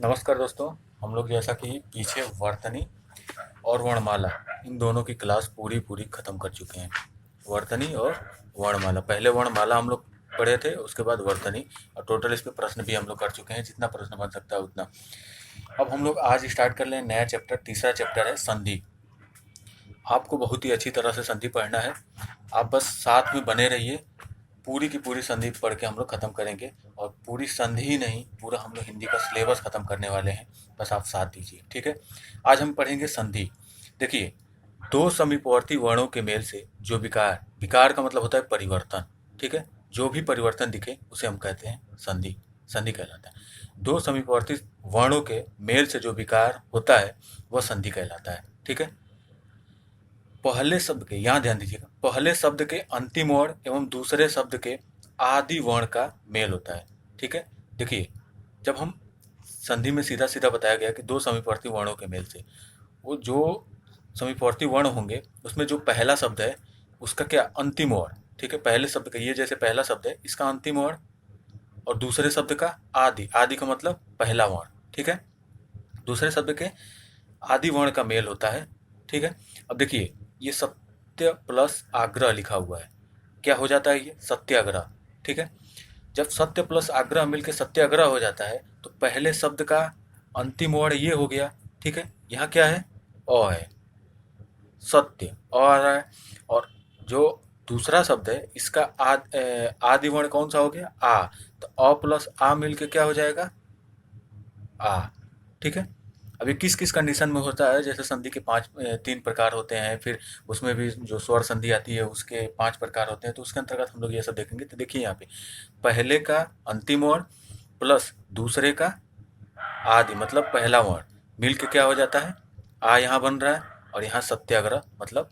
नमस्कार दोस्तों। हम लोग जैसा कि पीछे वर्तनी और वर्णमाला इन दोनों की क्लास पूरी पूरी खत्म कर चुके हैं। वर्तनी और वर्णमाला, पहले वर्णमाला हम लोग पढ़े थे, उसके बाद वर्तनी, और टोटल इस पे प्रश्न भी हम लोग कर चुके हैं, जितना प्रश्न बन सकता है उतना। अब हम लोग आज स्टार्ट कर लें नया चैप्टर, तीसरा चैप्टर है संधि। आपको बहुत ही अच्छी तरह से संधि पढ़ना है। आप बस साथ में बने रहिए, पूरी की पूरी संधि पढ़ के हम लोग खत्म करेंगे। और पूरी संधि ही नहीं, पूरा हम लोग हिंदी का सिलेबस खत्म करने वाले हैं। बस आप साथ दीजिए, ठीक है। आज हम पढ़ेंगे संधि। देखिए, दो समीपवर्ती वर्णों के मेल से जो विकार, विकार का मतलब होता है परिवर्तन, ठीक है। जो भी परिवर्तन दिखे उसे हम कहते हैं संधि, संधि कहलाता है। दो समीपवर्ती वर्णों के मेल से जो विकार होता है वह संधि कहलाता है, ठीक है। पहले शब्द के, यहाँ ध्यान दीजिएगा, पहले शब्द के अंतिम वर्ण एवं दूसरे शब्द के आदि वर्ण का मेल होता है, ठीक है। देखिए, जब हम संधि में सीधा सीधा बताया गया कि दो समीपवर्ती वर्णों के मेल से, वो जो समीपवर्ती वर्ण होंगे उसमें जो पहला शब्द है उसका क्या अंतिम वर्ण, ठीक है। पहले शब्द का, ये जैसे पहला शब्द है, इसका अंतिम वर्ण, और दूसरे शब्द का आदि, आदि का मतलब पहला वर्ण, ठीक है। दूसरे शब्द के आदि वर्ण का मेल होता है, ठीक है। अब देखिए, ये सत्य प्लस आग्रह लिखा हुआ है, क्या हो जाता है ये सत्याग्रह, ठीक है। जब सत्य प्लस आग्रह मिलकर सत्याग्रह हो जाता है तो पहले शब्द का अंतिम वर्ण ये हो गया, ठीक है। यहाँ क्या है, अ है, सत्य अ आ रहा है। और जो दूसरा शब्द है इसका आदि वर्ण कौन सा हो गया, आ। तो अ प्लस आ मिलके क्या हो जाएगा, आ, ठीक है। अभी किस किस कंडीशन में होता है, जैसे संधि के तीन प्रकार होते हैं, फिर उसमें भी जो स्वर संधि आती है उसके पांच प्रकार होते हैं, तो उसके अंतर्गत हम लोग ये सब देखेंगे। तो देखिए यहाँ पे पहले का अंतिम वर्ण प्लस दूसरे का आदि मतलब पहला वर्ण मिल के क्या हो जाता है, आ यहाँ बन रहा है, और यहाँ सत्याग्रह मतलब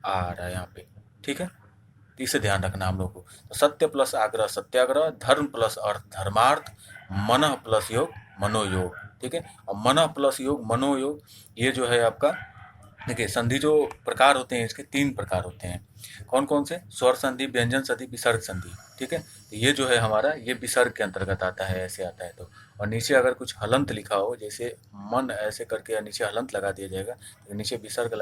आ रहा है यहाँ पे, ठीक है। तो इसे ध्यान रखना हम लोग को। तो सत्य प्लस आग्रह सत्याग्रह, धर्म प्लस अर्थ धर्मार्थ, मन प्लस योग मनोयोग, ठीक है। और मन प्लस योग मनोयोग, ये जो है आपका, देखिए संधि जो प्रकार होते हैं इसके तीन प्रकार होते हैं। कौन कौन से, स्वर संधि, व्यंजन संधि, विसर्ग संधि, ठीक है। तो ये जो है हमारा, ये विसर्ग के अंतर्गत आता है, ऐसे आता है तो। और नीचे अगर कुछ हलंत लिखा हो, जैसे मन ऐसे करके नीचे हलंत लगा दिया जाएगा, तो नीचे विसर्ग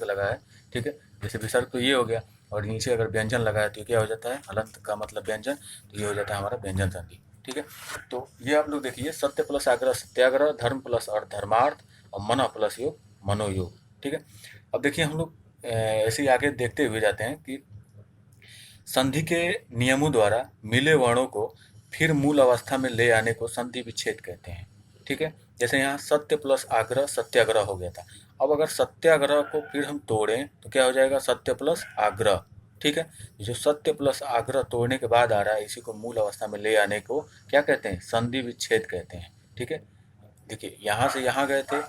लगा है, ठीक है। जैसे विसर्ग तो ये हो गया, और नीचे अगर व्यंजन लगा है तो क्या हो जाता है, हलंत का मतलब व्यंजन, तो ये हो जाता है हमारा व्यंजन संधि, ठीक है। तो ये आप लोग देखिए, सत्य प्लस आग्रह सत्याग्रह, धर्म प्लस अर्थ धर्मार्थ, और मन प्लस योग मनोयोग, ठीक है। अब देखिए हम लोग ऐसे ही आगे देखते हुए जाते हैं कि संधि के नियमों द्वारा मिले वर्णों को फिर मूल अवस्था में ले आने को संधि विच्छेद कहते हैं, ठीक है। जैसे यहाँ सत्य प्लस आग्रह सत्याग्रह हो गया था। अब अगर सत्याग्रह को फिर हम तोड़ें तो क्या हो जाएगा, सत्य प्लस आग्रह, ठीक है। जो सत्य प्लस आग्रह तोड़ने के बाद आ रहा है, इसी को मूल अवस्था में ले आने को क्या कहते हैं, संधि विच्छेद कहते हैं, ठीक है। देखिए, यहाँ से यहाँ गए थे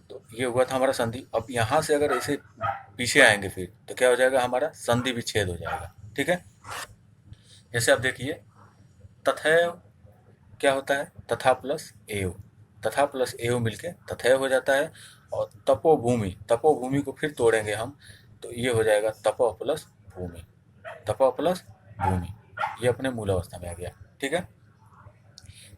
तो ये हुआ था हमारा संधि। अब यहाँ से अगर ऐसे पीछे आएंगे फिर तो क्या हो जाएगा, हमारा संधि विच्छेद हो जाएगा, ठीक है। जैसे आप देखिए, तथैव क्या होता है, तथा प्लस एव, तथा प्लस एव मिलके तथैव हो जाता है। और तपोभूमि, तपोभूमि को फिर तोड़ेंगे हम तो ये हो जाएगा तप प्लस भूमि, तप प्लस भूमि, ये अपने मूल अवस्था में आ गया, ठीक है।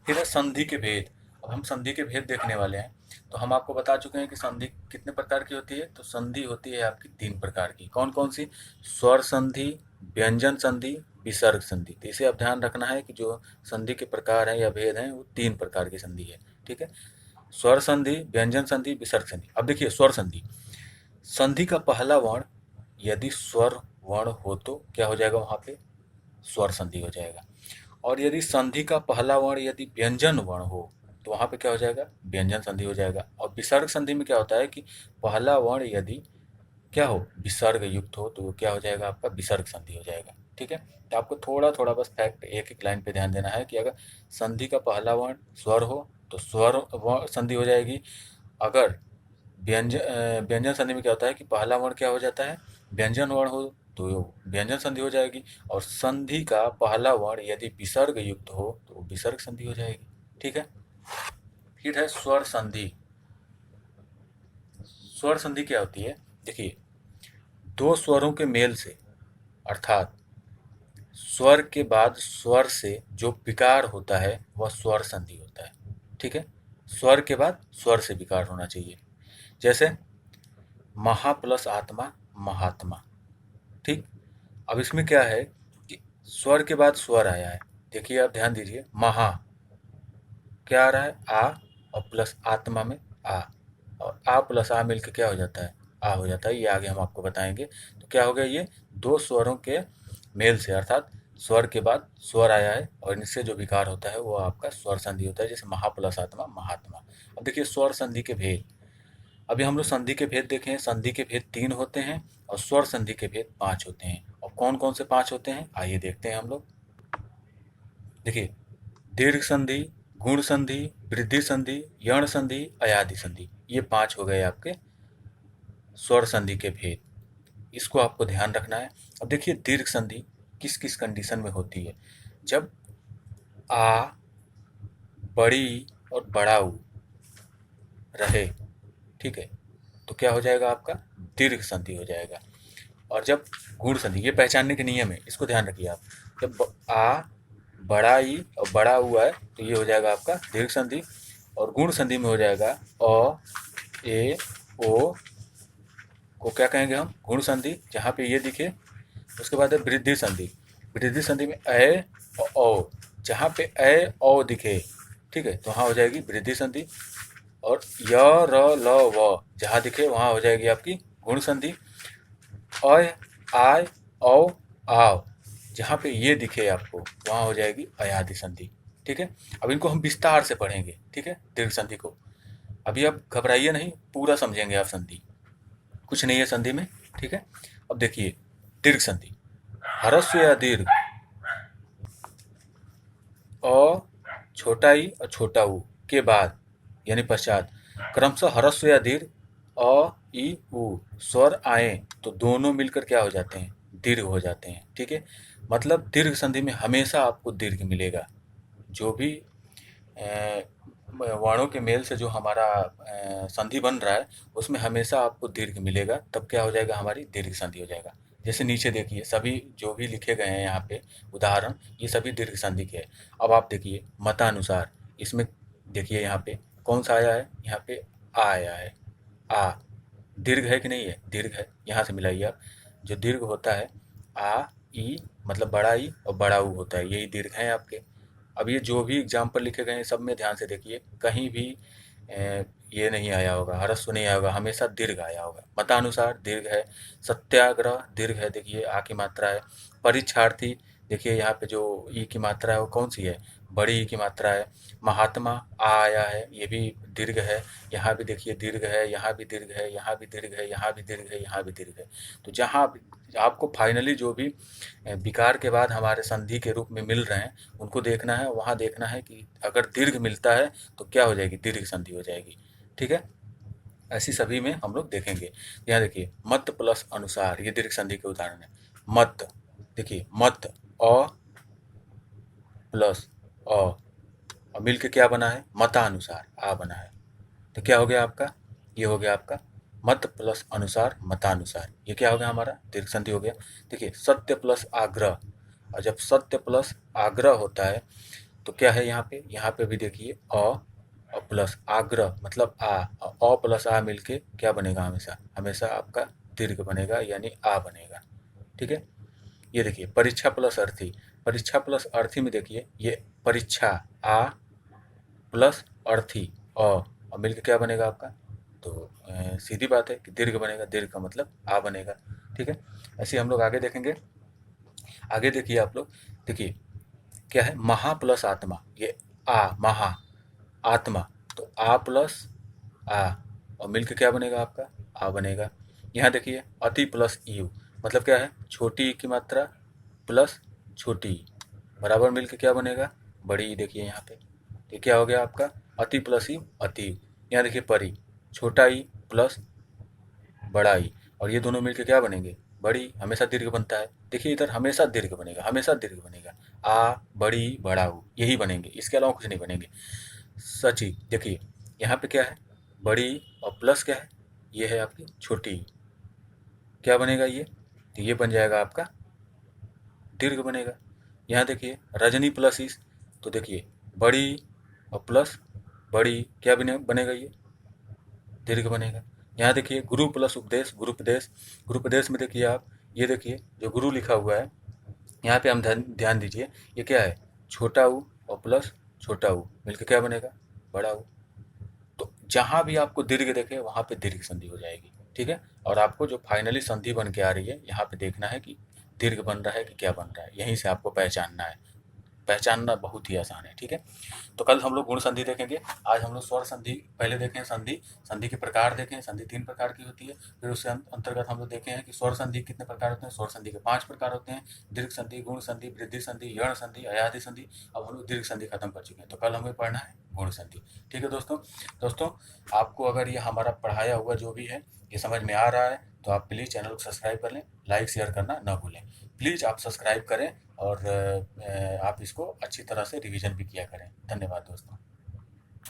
फिर है संधि के भेद। अब हम संधि के भेद देखने वाले हैं। तो हम आपको बता चुके हैं कि संधि कितने प्रकार की होती है। तो संधि होती है आपकी तीन प्रकार की। कौन कौन सी, स्वर संधि, व्यंजन संधि, विसर्ग संधि। तो इसे आप ध्यान रखना है कि जो संधि के प्रकार हैं या भेद हैं वो तीन प्रकार की संधि है, ठीक है। स्वर संधि, व्यंजन संधि, विसर्ग संधि। अब देखिए स्वर संधि, संधि का पहला वर्ण यदि स्वर वर्ण हो तो क्या हो जाएगा, वहां पे स्वर संधि हो जाएगा। और यदि संधि का पहला वर्ण यदि व्यंजन वर्ण हो तो वहां पे क्या हो जाएगा, व्यंजन संधि हो जाएगा। और विसर्ग संधि में क्या होता है कि पहला वर्ण यदि क्या हो, विसर्ग युक्त हो तो वो क्या हो जाएगा, आपका विसर्ग संधि हो जाएगा, ठीक है। तो आपको थोड़ा थोड़ा बस फैक्ट एक एक लाइन पे ध्यान देना है कि अगर संधि का पहला वर्ण स्वर हो तो संधि हो जाएगी। अगर व्यंजन संधि में क्या होता है कि पहला वर्ण क्या हो जाता है, व्यंजन वर्ण हो तो व्यंजन संधि हो जाएगी। और संधि का पहला वर्ण यदि विसर्ग युक्त हो तो विसर्ग संधि हो जाएगी, ठीक है। फिर है स्वर संधि। स्वर संधि क्या होती है, देखिए, दो स्वरों के मेल से, अर्थात स्वर के बाद स्वर से जो विकार होता है वह स्वर संधि होता है। ठीक है, स्वर के बाद स्वर से विकार होना चाहिए। जैसे महा प्लस आत्मा, महात्मा। ठीक, अब इसमें क्या है कि स्वर के बाद स्वर आया है। देखिए, आप ध्यान दीजिए, महा क्या आ रहा है, आ, और प्लस आत्मा में आ, और आ प्लस आ मिलकर क्या हो जाता है, आ हो जाता है। ये आगे हम आपको बताएंगे। तो क्या हो गया, ये दो स्वरों के मेल से, अर्थात स्वर के बाद स्वर आया है और इनसे जो विकार होता है वो आपका स्वर संधि होता है। जैसे महा प्लस आत्मा, महात्मा। अब देखिए स्वर संधि के भेद। अभी हम लोग संधि के भेद देखे हैं। संधि के भेद 3 होते हैं और स्वर संधि के भेद 5 होते हैं। और कौन कौन से 5 होते हैं, आइए देखते हैं हम लोग। देखिए, दीर्घ संधि, गुण संधि, वृद्धि संधि, यण संधि, अयादि संधि, ये 5 हो गए आपके स्वर संधि के भेद। इसको आपको ध्यान रखना है। अब देखिए, दीर्घ संधि किस किस कंडीशन में होती है। जब आ, बड़ी और बड़ा ऊ रहे, ठीक है, तो क्या हो जाएगा आपका, दीर्घ संधि हो जाएगा। और जब गुण संधि, ये पहचानने के नियम है, इसको ध्यान रखिए आप। जब आ, बड़ा ई और बड़ा हुआ है तो ये हो जाएगा आपका दीर्घ संधि। और गुण संधि में हो जाएगा अ, ए, ओ को क्या कहेंगे हम, गुण संधि, जहाँ पे ये दिखे। उसके बाद है वृद्धि संधि। वृद्धि संधि में अ और औ, जहाँ पे अ औ दिखे, ठीक है, तो वहाँ हो जाएगी वृद्धि संधि। और य, र, ल, व जहाँ दिखे वहाँ हो जाएगी आपकी गुण संधि। अय, आय, औ, आव जहाँ पे ये दिखे आपको वहाँ हो जाएगी अयादि संधि। ठीक है, अब इनको हम विस्तार से पढ़ेंगे। ठीक है, दीर्घ संधि को अभी आप घबराइए नहीं, पूरा समझेंगे आप संधि, कुछ नहीं है संधि में। ठीक है, अब देखिए दीर्घ संधि, ह्रस्व या दीर्घ अ, छोटा ई और छोटा ऊ के बाद यानी पश्चात क्रमशः ह्रस्व या दीर्घ अ, ई, उ स्वर आए तो दोनों मिलकर क्या हो जाते हैं, दीर्घ हो जाते हैं। ठीक है, मतलब दीर्घ संधि में हमेशा आपको दीर्घ मिलेगा। जो भी अ, वर्णों के मेल से जो हमारा संधि बन रहा है उसमें हमेशा आपको दीर्घ मिलेगा, तब क्या हो जाएगा, हमारी दीर्घ संधि हो जाएगा। जैसे नीचे देखिए, सभी जो भी लिखे गए हैं यहाँ पे उदाहरण, ये सभी दीर्घ संधि के हैं। अब आप देखिए मतानुसार, इसमें देखिए यहाँ पे कौन सा आया है, यहाँ पे आ आया है। आ दीर्घ है कि नहीं है, दीर्घ है। यहाँ से मिलाइए आप, जो दीर्घ होता है आ, ई मतलब बड़ा ई और बड़ा ऊ होता है, यही दीर्घ है आपके। अब ये जो भी एग्जाम्पल लिखे गए हैं सब में ध्यान से देखिए, कहीं भी ये नहीं आया होगा, ह्रस्व नहीं आया होगा, हमेशा दीर्घ आया होगा। मतानुसार दीर्घ है। सत्याग्रह दीर्घ है, देखिए आ की मात्रा है। परीक्षार्थी, देखिए यहाँ पे जो ई की मात्रा है वो कौन सी है, बड़ी ई की मात्रा है। महात्मा आ आया है, ये भी दीर्घ है। यहाँ भी देखिए दीर्घ है, यहाँ भी दीर्घ है, यहाँ भी दीर्घ है, यहाँ भी दीर्घ है, यहाँ भी दीर्घ है। तो जहाँ आपको फाइनली जो भी विकार के बाद हमारे संधि के रूप में मिल रहे हैं उनको देखना है, वहाँ देखना है कि अगर दीर्घ मिलता है तो क्या हो जाएगी, दीर्घ संधि हो जाएगी। ठीक है, ऐसी सभी में हम लोग देखेंगे। यहाँ देखिए मत प्लस अनुसार, ये दीर्घ संधि के उदाहरण है। मत, देखिए मत अ प्लस अ और मिल के क्या बना है, मतानुसार आ बना है। तो क्या हो गया आपका, ये हो गया आपका मत प्लस अनुसार मतानुसार, ये क्या हो गया हमारा, दीर्घ संधि हो गया। देखिए सत्य प्लस आग्रह, और जब सत्य प्लस आग्रह होता है तो क्या है यहाँ पे भी देखिए अ और प्लस आग्रह मतलब आ, और अ प्लस आ मिलके क्या बनेगा, हमेशा हमेशा आपका दीर्घ बनेगा यानी आ बनेगा। ठीक है, ये देखिए परीक्षा प्लस अर्थी, परीक्षा प्लस अर्थी में देखिए ये परीक्षा आ प्लस अर्थी और मिलके क्या बनेगा आपका, तो सीधी बात है कि दीर्घ बनेगा, दीर्घ का मतलब आ बनेगा। ठीक है, ऐसे हम लोग आगे देखेंगे। आगे देखिए आप लोग, देखिए क्या है, महा प्लस आत्मा, ये आ महा आत्मा, तो आ प्लस आ और मिलके क्या बनेगा आपका, आ बनेगा। यहाँ देखिए अति प्लस यू, मतलब क्या है, छोटी ई की मात्रा प्लस छोटी ई बराबर मिलके क्या बनेगा, बड़ी ई। देखिए यहाँ पे तो क्या हो गया आपका, अति प्लस ई अति। यहाँ देखिए परी, छोटा ई प्लस बड़ा ई, और ये दोनों मिलके क्या बनेंगे, बड़ी। हमेशा दीर्घ बनता है, देखिए इधर हमेशा दीर्घ बनेगा, हमेशा दीर्घ बनेगा। आ बड़ी बड़ा ऊ यही बनेंगे, इसके अलावा कुछ नहीं बनेंगे। सची, देखिए यहाँ पे क्या है, बड़ी और प्लस क्या है, ये है आपकी छोटी, क्या बनेगा ये, तो ये बन जाएगा आपका दीर्घ बनेगा। यहाँ देखिए रजनी प्लस इस, तो देखिए बड़ी और प्लस बड़ी, क्या बनेगा ये दीर्घ बनेगा। यहाँ देखिए गुरु प्लस उपदेश, गुरुपदेश, गुरुपदेश में देखिए आप, ये देखिए जो गुरु लिखा हुआ है, यहाँ पे हम ध्यान ध्यान दीजिए, ये क्या है, छोटा ऊ और प्लस छोटा ऊ मिलकर क्या बनेगा, बड़ा ऊ। तो जहाँ भी आपको दीर्घ देखे वहाँ पे दीर्घ संधि हो जाएगी, ठीक है। और आपको जो फाइनली संधि बन के आ रही है, यहाँ पे देखना है कि दीर्घ बन रहा है कि क्या बन रहा है, यहीं से आपको पहचानना है। पहचानना बहुत ही आसान है, ठीक है। तो कल हम लोग गुण संधि देखेंगे। आज हम लोग स्वर संधि पहले देखें, संधि संधि के प्रकार देखें। संधि 3 प्रकार की होती है। फिर उसके अंतर्गत हम लोग देखे हैं कि स्वर संधि कितने प्रकार होते हैं। स्वर संधि के 5 प्रकार होते हैं, दीर्घ संधि, गुण संधि, वृद्धि संधि, यण संधि, अयाधि संधि। अब हम लोग दीर्घ संधि खत्म कर चुके हैं, तो कल हमें पढ़ना है गुण संधि, ठीक है दोस्तों। दोस्तों, आपको अगर ये हमारा पढ़ाया हुआ जो भी है ये समझ में आ रहा है तो आप प्लीज़ चैनल को सब्सक्राइब कर लें, लाइक शेयर करना ना भूलें। प्लीज़ आप सब्सक्राइब करें और आप इसको अच्छी तरह से रिवीजन भी किया करें। धन्यवाद दोस्तों।